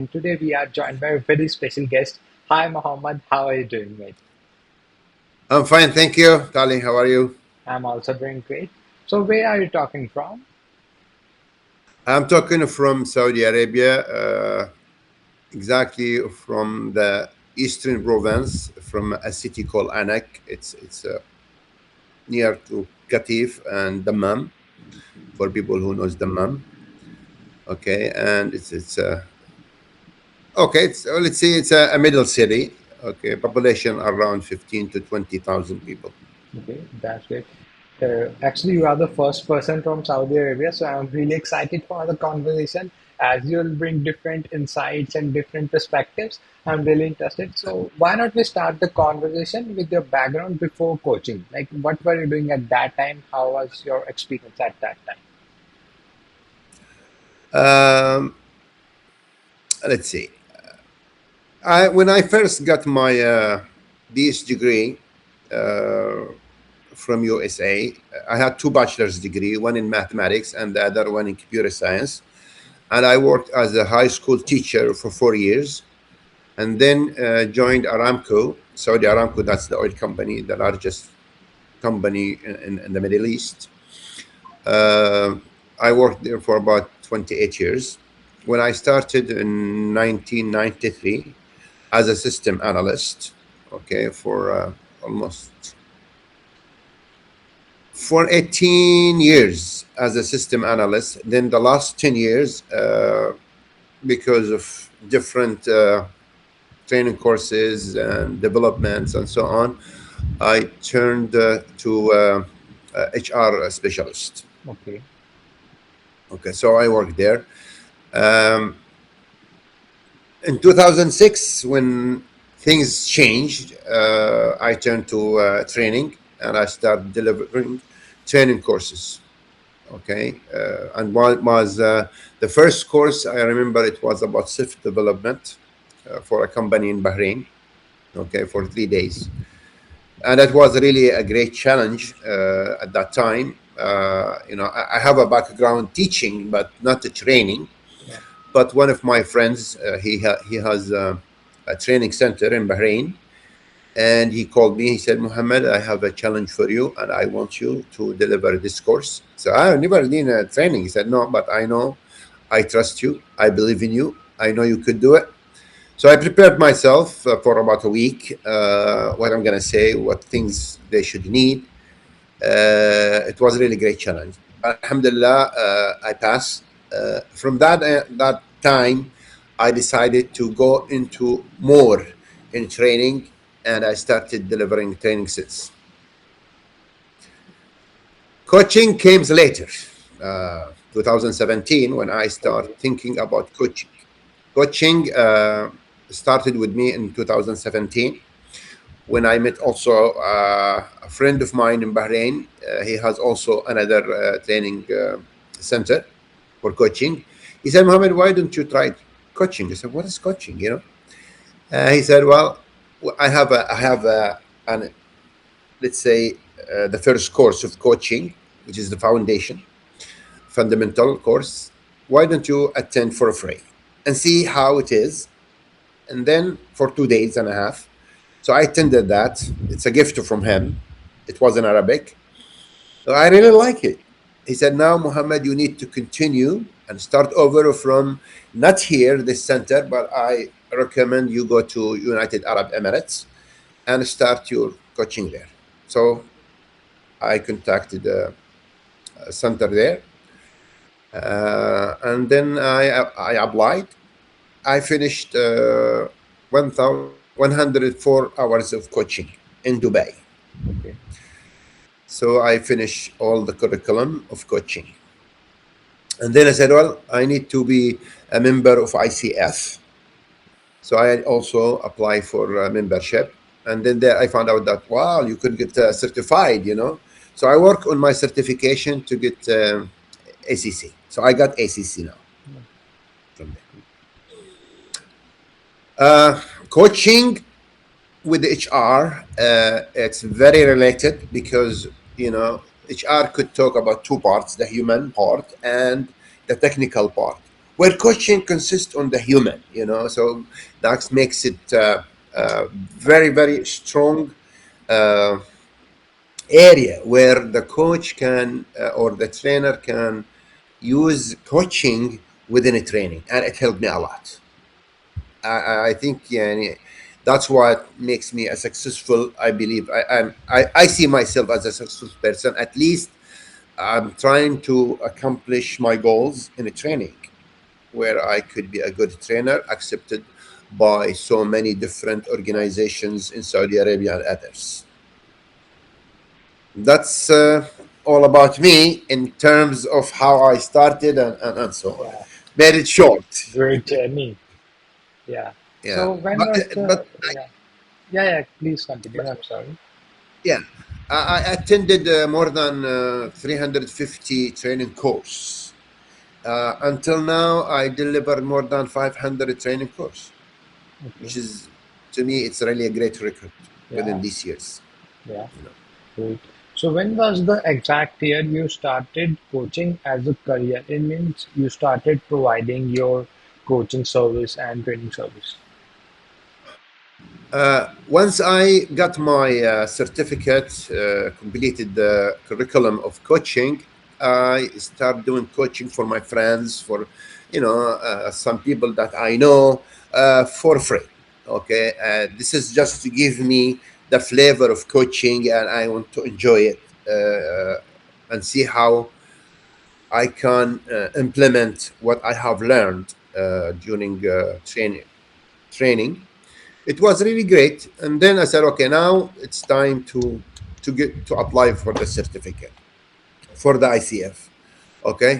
Today we are joined by a very special guest. Hi, Mohammed. How are you doing, mate? I'm fine, thank you. Darling, how are you? I'm also doing great. So, where are you talking from? I'm talking from Saudi Arabia, exactly from the eastern province, from a city called Anak. It's near to Qatif and Dammam, for people who knows Dammam. Okay, and it's okay. Let's say it's a middle city. Okay, population around 15 to 20,000 people. Okay, that's great. Actually, you are the first person from Saudi Arabia, so I'm really excited for the conversation as you'll bring different insights and different perspectives. I'm really interested. So, why not we start the conversation with your background before coaching? Like, what were you doing at that time? How was your experience at that time? Um, let's see. When I first got my DS degree, uh, from USA. I had two bachelor's degree, one in mathematics and the other one in computer science. And I worked as a high school teacher for 4 years, and then joined Aramco, Saudi Aramco. That's the oil company, the largest company in the Middle East. Uh, I worked there for about 28 years. When I started in 1993 as a system analyst, okay, almost for 18 years as a system analyst. Then the last 10 years, because of different training courses and developments and so on, I turned to HR specialist. Okay. Okay, so I worked there. Um, in 2006, when things changed, I turned to training, and I started delivering training courses. Okay, and one was the first course I remember. It was about self development for a company in Bahrain. Okay, for 3 days, and that was really a great challenge at that time. I have a background teaching, but not the training. Yeah. But one of my friends, he has a training center in Bahrain, and he called me. He said, "Mohammed, I have a challenge for you, and I want you to deliver this course." So I never did a training. He said, "No, but I know, I trust you, I believe in you, I know you could do it." So I prepared myself for about a week. What I'm gonna say, what things they should need. It was a really great challenge. Alhamdulillah, I passed. From that time, I decided to go into more in training, and I started delivering training sets. Coaching came later, 2017, when I Okay. started thinking about coaching. Coaching started with me in 2017 when I met also a friend of mine in Bahrain. He has also another training center for coaching. He said, "Mohammed, why don't you try coaching?" I said, "What is coaching? You know?" He said, "Well, an let's say the first course of coaching, which is the foundation, fundamental course. Why don't you attend for free and see how it is?" And then for 2 days and a half. So I attended that. It's a gift from him. It was in Arabic. So I really like it. He said, "Now, Muhammad, you need to continue and start over from not here, this center, but I recommend you go to United Arab Emirates and start your coaching there." So I contacted a center there, and then I applied. I finished 104 hours of coaching in Dubai. Okay. So I finished all the curriculum of coaching. And then I said, well, I need to be a member of ICF. So I also apply for membership. And then there I found out that, wow, you could get certified. So I work on my certification to get ACC. So I got ACC now from there. Coaching with HR, it's very related because HR could talk about two parts: the human part and the technical part. where coaching consists on the human, so that makes it very, very strong uh, area where the coach can or the trainer can use coaching within a training, and it helped me a lot. I think, yeah, that's what makes me a successful. I believe I see myself as a successful person. At least I'm trying to accomplish my goals in a training where I could be a good trainer accepted by so many different organizations in Saudi Arabia and others. That's all about me in terms of how I started and so on. Yeah, Made it short. great journey. Yeah. Yeah, So when but was but the yeah yeah yeah? Please continue. I'm sorry. yeah, I attended more than 350 training course. Until now, I delivered more than 500 training course, Okay. which is, to me, it's really a great record within Yeah. these years. Yeah. You know. Great. So when was the exact year you started coaching as a career? It means you started providing your coaching service and training service. Once I got my certificate, completed the curriculum of coaching, I start doing coaching for my friends, for some people that I know, for free. Okay, this is just to give me the flavor of coaching, and I want to enjoy it and see how I can implement what I have learned during training. It was really great, and then I said, okay, now it's time to apply for the certificate for the ICF. Okay,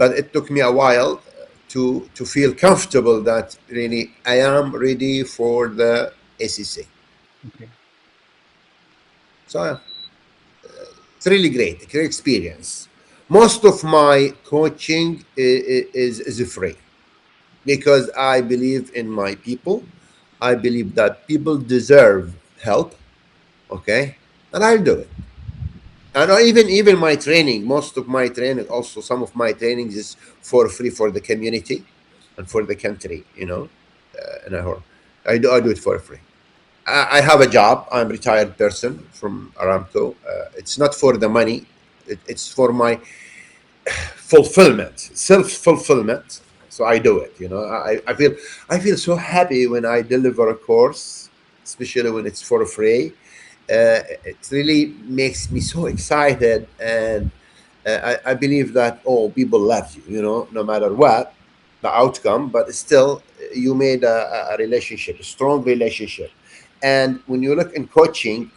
but it took me a while to feel comfortable that really I am ready for the ACC. Okay. So it's really great, a great experience. Most of my coaching is free because I believe in my people. I believe that people deserve help. Okay, and I'll do it. And even my training, most of my training, also some of my trainings is for free for the community and for the country. And I do it for free. I have a job. I'm a retired person from Aramco. It's not for the money. It's for my fulfillment, self fulfillment. So I do it. I feel so happy when I deliver a course, especially when it's for free. It really makes me so excited, and I believe that people love you, no matter what the outcome, but still you made a relationship, a strong relationship. And when you look in coaching,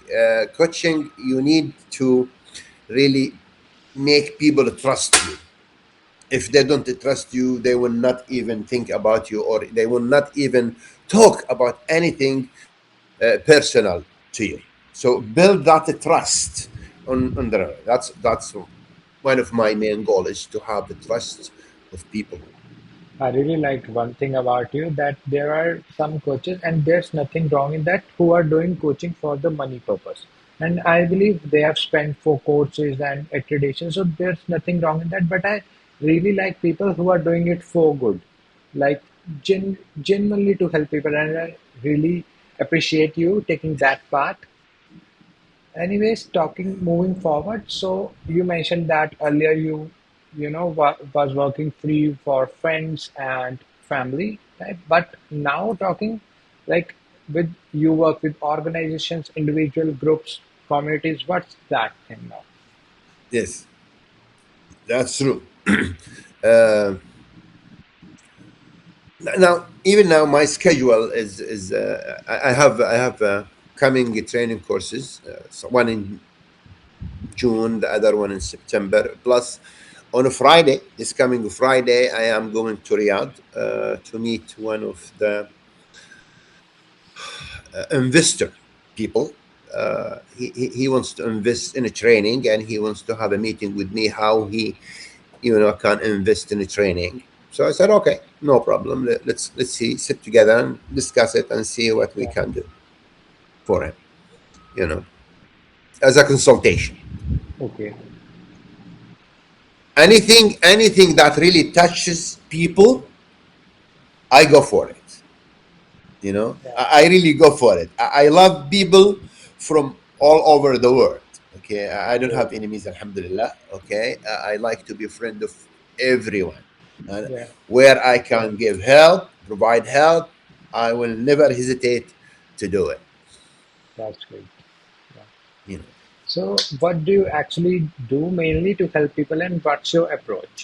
you need to really make people trust you. If they don't trust you, they will not even think about you, or they will not even talk about anything personal to you. So build that trust on the. That's one of my main goals, is to have the trust of people. I really liked one thing about you, that there are some coaches, and there's nothing wrong in that, who are doing coaching for the money purpose. And I believe they have spent for courses and accreditation, so there's nothing wrong in that. But I really like people who are doing it for good, like genuinely to help people. And I really appreciate you taking that path. Anyways, moving forward. So you mentioned that earlier was working free for friends and family, right? But now talking like with you work with organizations, individual groups, communities. What's that thing now? Yes, that's true. uh, even now, my schedule is I have coming training courses. So one in June, the other one in September. Plus, on a Friday, this coming Friday, I am going to Riyadh to meet one of the investor people. He wants to invest in a training, and he wants to have a meeting with me how he can invest in a training. So I said, okay, no problem. Let's see, sit together and discuss it and see what we Yeah. can do for him. You know, as a consultation. Okay. Anything that really touches people, I go for it. Yeah. I really go for it. I love people from all over the world. Okay, I don't Great. have enemies, alhamdulillah. Okay, I like to be a friend of everyone, and Yeah. where I can give help, provide help, I will never hesitate to do it. That's great. Yeah. You know. So, what do you actually do mainly to help people, and what's your approach?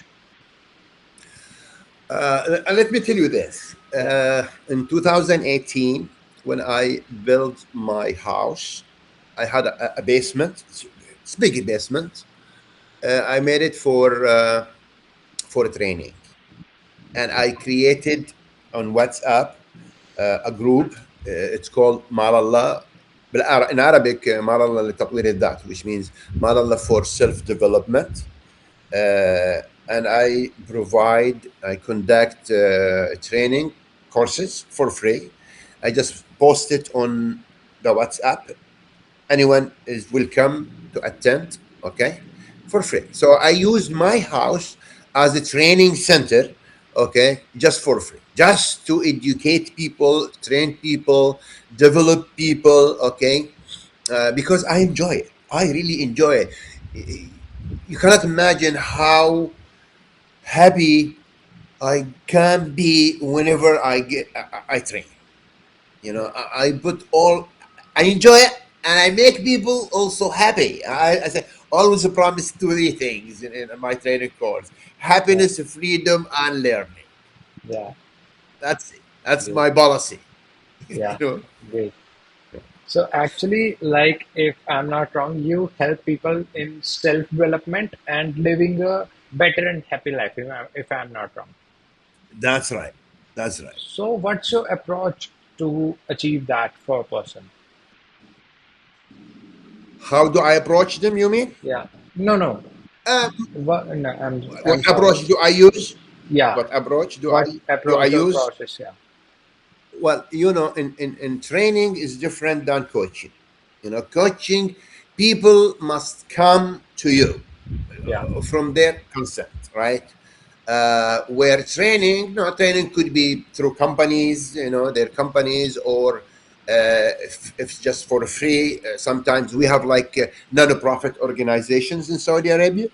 Let me tell you this. Yeah. In 2018, when I built my house, I had a basement. It's a big basement. I made it for training, and I created on WhatsApp a group. It's called Malallah. In Arabic, Malallah لتطوير الذات, which means Malallah for self development. And I conduct training courses for free. I just post it on the WhatsApp. Anyone is welcome to attend, okay, for free. So I use my house as a training center, okay, just for free, just to educate people, train people, develop people, okay, because I enjoy it. I really enjoy it. You cannot imagine how happy I can be whenever I train. I put all, I enjoy it, and I make people also happy. I say always promise three things in my training course: Yeah. happiness, freedom, and learning. Yeah. That's it. That's Great. my policy. you Yeah. know. Great. So actually, like if I'm not wrong, you help people in self-development and living a better and happy life, if I'm not wrong. That's right. That's right. So what's your approach to achieve that for a person? How do I approach them? You mean? Yeah. No, no. Um, What, no, what I'm sorry. approach do I use? Yeah. What approach do What I approach or use? process? Yeah. Well, in training is different than coaching. Coaching, people must come to you Yeah. from their consent, right? Where training, no, training could be through companies, their companies, or if just for free. Sometimes we have like non-profit organizations in Saudi Arabia,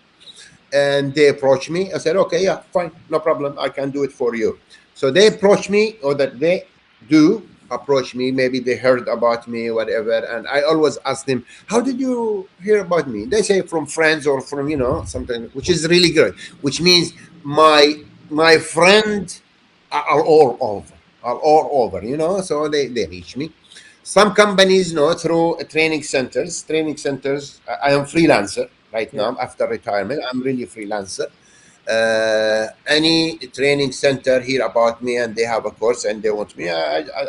and they approach me. I said, okay, yeah, fine, no problem, I can do it for you. So they approach me, or that they do approach me. Maybe they heard about me, whatever. And I always ask them, how did you hear about me? They say from friends or from something, which is really good. Which means my friend are all over, So they reach me. Some companies, through training centers. I am freelancer right Yeah. now after retirement. I'm really freelancer. Any training center hear about me and they have a course and they want me,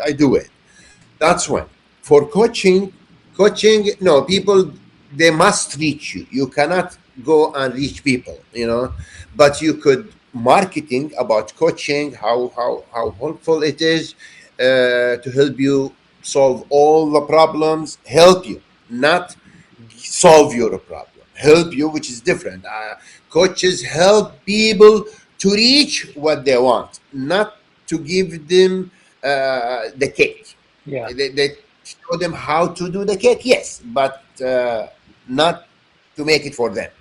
I do it. That's one. For coaching, no, people, they must reach you. You cannot go and reach people, but you could marketing about coaching, how helpful it is to help you solve all the problems, help you, not solve your problem, help you, which is different. Coaches help people to reach what they want, not to give them the cake. Yeah. They show them how to do the cake, yes, but not to make it for them.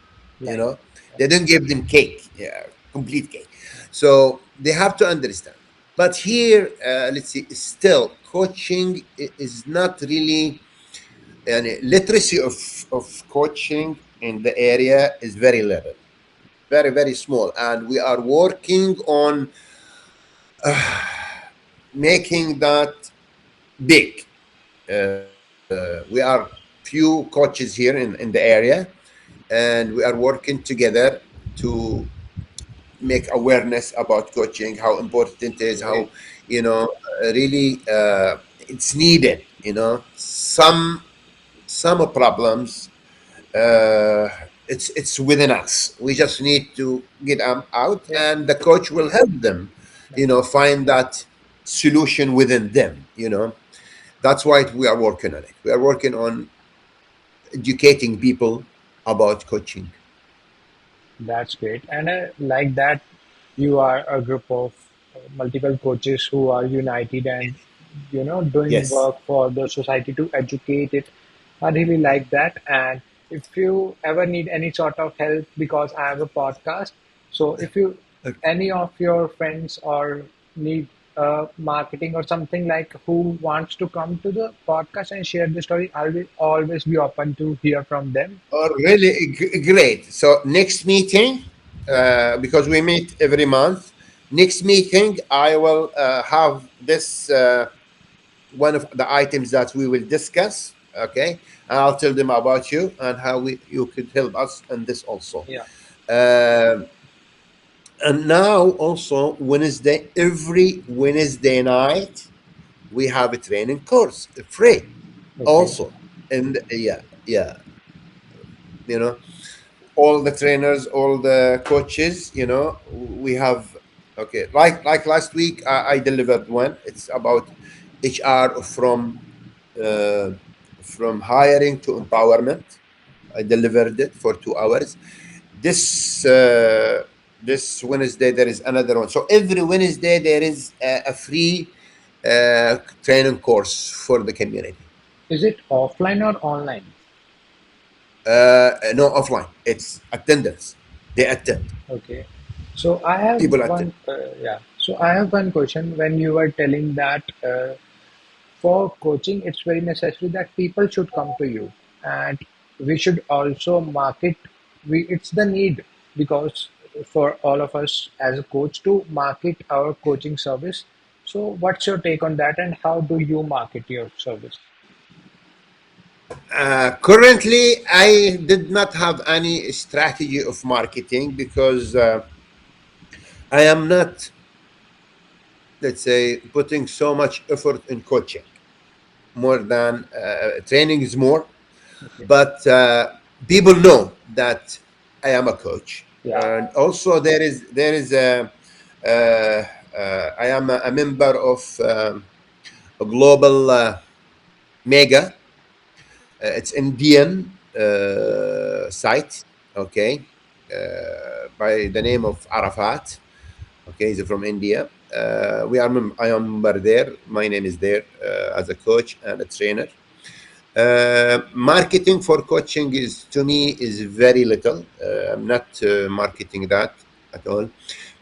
You Like. know, they don't give them cake, yeah, complete cake. So they have to understand. But here, let's see, still coaching is not really, and literacy of coaching in the area is very little, very very small, and we are working on making that big. We are few coaches here in the area, and we are working together to make awareness about coaching, how important it is, Great. how really it's needed. Some problems, uh, it's within us. We just need to get them out, Yeah. and the coach will help them, find that solution within them. That's why we are working on it. We are working on educating people about coaching. That's great. And like that, you are a group of multiple coaches who are united and doing Yes. work for the society to educate it. I really like that. And if you ever need any sort of help, because I have a podcast, so if you Okay. any of your friends or need marketing or something like who wants to come to the podcast and share the story, I will always be open to hear from them. Oh, really great. So next meeting, Yeah, because we meet every month, next meeting I will have this one of the items that we will discuss. Okay, and I'll tell them about you and how you could help us in this also. yeah. Um and now also Wednesday, every Wednesday night we have a training course, free Okay. also. And yeah, you know, all the trainers, all the coaches, we have. Okay, like last week, I delivered one. It's about HR uh, from hiring to empowerment. I delivered it for 2 hours. This Wednesday there is another one. So every Wednesday there is a free training course for the community. Is it offline or online? No, offline. It's attendance. They attend. Okay. So I have People attend. one, yeah. So I have one question. When you were telling that for coaching, it's very necessary that people should come to you, and we should also market. It's the need because for all of us as a coach to market our coaching service. So what's your take on that, and how do you market your service? Currently, I did not have any strategy of marketing because I am not, let's say, putting so much effort in coaching. More than training is more, Okay. but people know that I am a coach, Yeah. and also there is I am a member of a global mega. It's Indian site, okay, by the name of Arafat. Okay, he's from India. I am member there. My name is there as a coach and a trainer. Marketing for coaching is to me is very little. I'm not marketing that at all.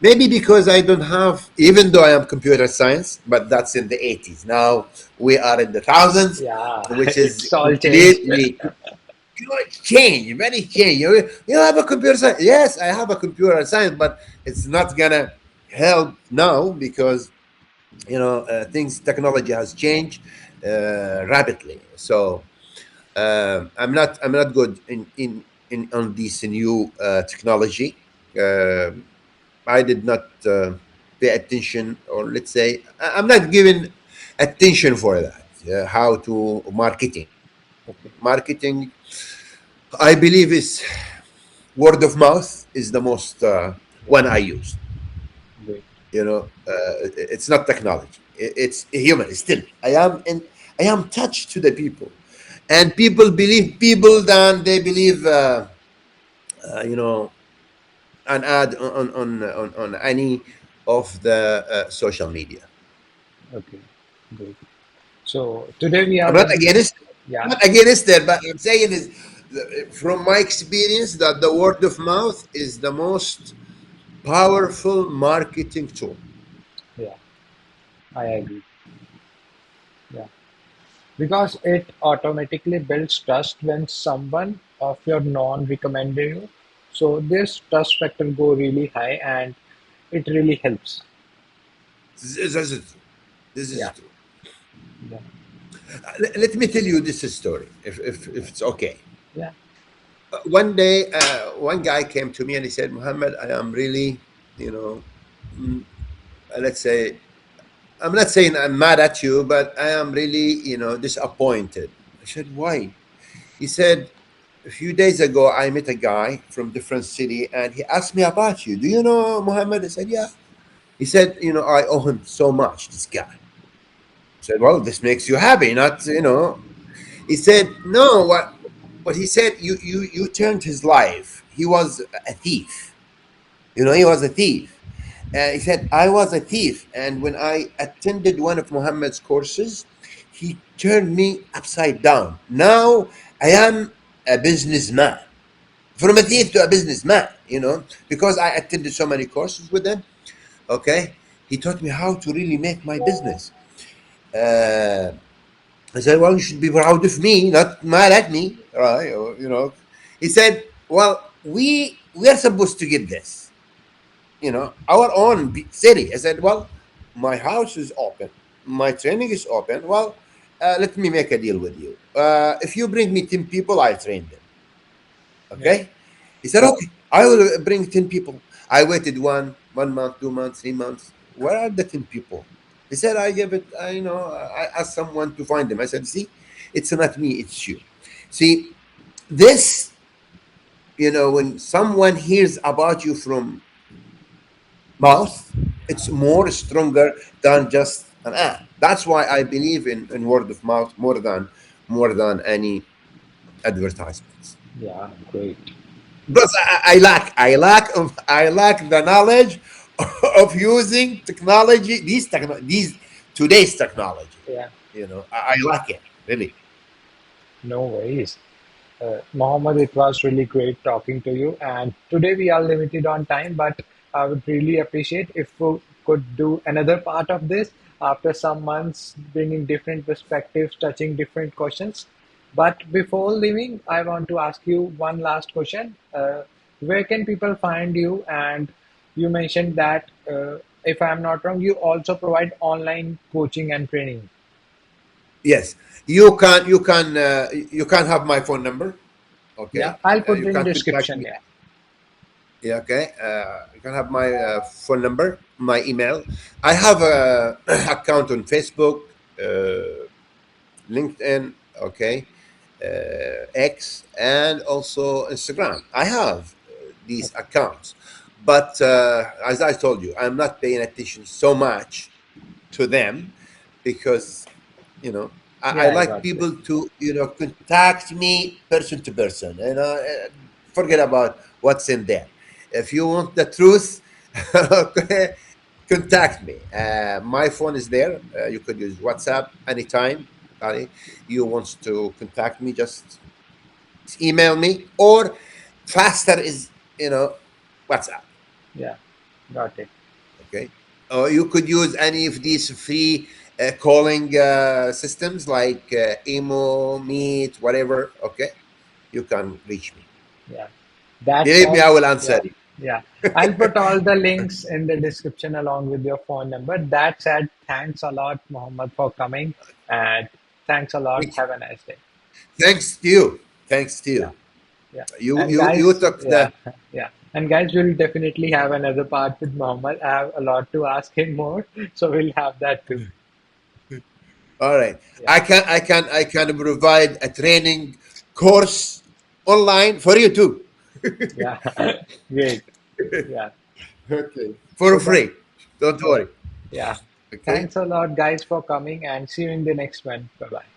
Maybe because I don't have, even though I am computer science, but that's in the 80s. Now we are in the thousands, Yeah. which is It's all changed. completely change, very change. You have a computer science. Yes, I have a computer science, but it's not gonna help now because things technology has changed rapidly. So I'm not good in on this new technology. Uh, I did not pay attention, or let's say I'm not giving attention for that. How to Okay. marketing. I believe is word of mouth is the most one I use. Great. It's not technology. It's human. It's still I am touched to the people, and people believe people than they believe. Uh, you know, an ad on any of the social media. Okay. Great. So today we I'm are not going. against. I'm Yeah. not against it, but I'm saying is from my experience that the word of mouth is the most powerful marketing tool. Yeah. I agree. Yeah. Because it automatically builds trust when someone of your non recommended you. So this trust factor go really high and it really helps. This is true. This is Yeah. true. Yeah. Let me tell you this story, if it's okay. Yeah. One day, one guy came to me and he said, "Muhammad, I am really, you know, mm, let's say, I'm not saying I'm mad at you, but I am really, disappointed." I said, "Why?" He said, "A few days ago, I met a guy from different city, and he asked me about you. Do you know Muhammad?" I said, "Yeah." He said, "I owe him so much. This guy." I said, "Well, this makes you happy, not, He said, "No, what he said, you turned his life. He was a thief. He was a thief, He said, I was a thief. And when I attended one of Muhammad's courses, he turned me upside down. Now I am a businessman. From a thief to a businessman, because I attended so many courses with him. Okay. He taught me how to really make my business. Uh, I said, well, you should be proud of me, not mad at me. Right. He said, well, we are supposed to get this, our own city. I said, well, my house is open, my training is open. Well, let me make a deal with you. If you bring me 10 people, I train them. Yeah. Okay. He said, okay, I will bring 10 people. I waited 1 month, 2 months, 3 months. Where are the 10 people? He said, I give it, I asked someone to find them. I said, see, it's not me, it's you. See, this, when someone hears about you from mouth, it's more stronger than just an ad. That's why I believe in word of mouth more than any advertisements. Yeah, great. Because I lack the knowledge of using technology. These today's technology. Yeah, I lack it really. no worries. Mohammed, it was really great talking to you. And today we are limited on time, but I would really appreciate if we could do another part of this after some months, bringing different perspectives, touching different questions. But before leaving, I want to ask you one last question. Where can people find you? And you mentioned that, if I'm not wrong, you also provide online coaching and training. Yes, you can have my phone number. Yeah, Okay, I'll put you it in can contact description. me. Yeah. Yeah, okay. You can have my phone number, my email. I have a account on Facebook, LinkedIn, okay, X, and also Instagram. I have these accounts, but as I told you, I'm not paying attention so much to them because you know I Yeah, I like got you. people to contact me person to person. Forget about what's in there. If you want the truth, okay, contact me. My phone is there. You could use WhatsApp anytime. Ali, you want to contact me, just email me, or faster is WhatsApp. Yeah, got it. Okay, or you could use any of these free calling systems like Emo, Meet, whatever. Okay, you can reach me. Yeah, that's Believe me, all. I will answer Yeah, you. yeah. I'll put all the links in the description along with your phone number. That said, thanks a lot, Mohammed, for coming, and thanks a lot. Thank you. Have a nice day. Thanks to you. Thanks to Yeah, you. yeah. You And you you guys, took the. yeah, yeah. And guys, we'll definitely have another part with Mohammed. I have a lot to ask him more, so we'll have that too. All right. Yeah, I can provide a training course online for you too. yeah. Great. Yeah. Okay. So For that, free. Don't yeah, worry. yeah. Okay. Thanks a lot, guys, for coming, and see you in the next one. Bye bye.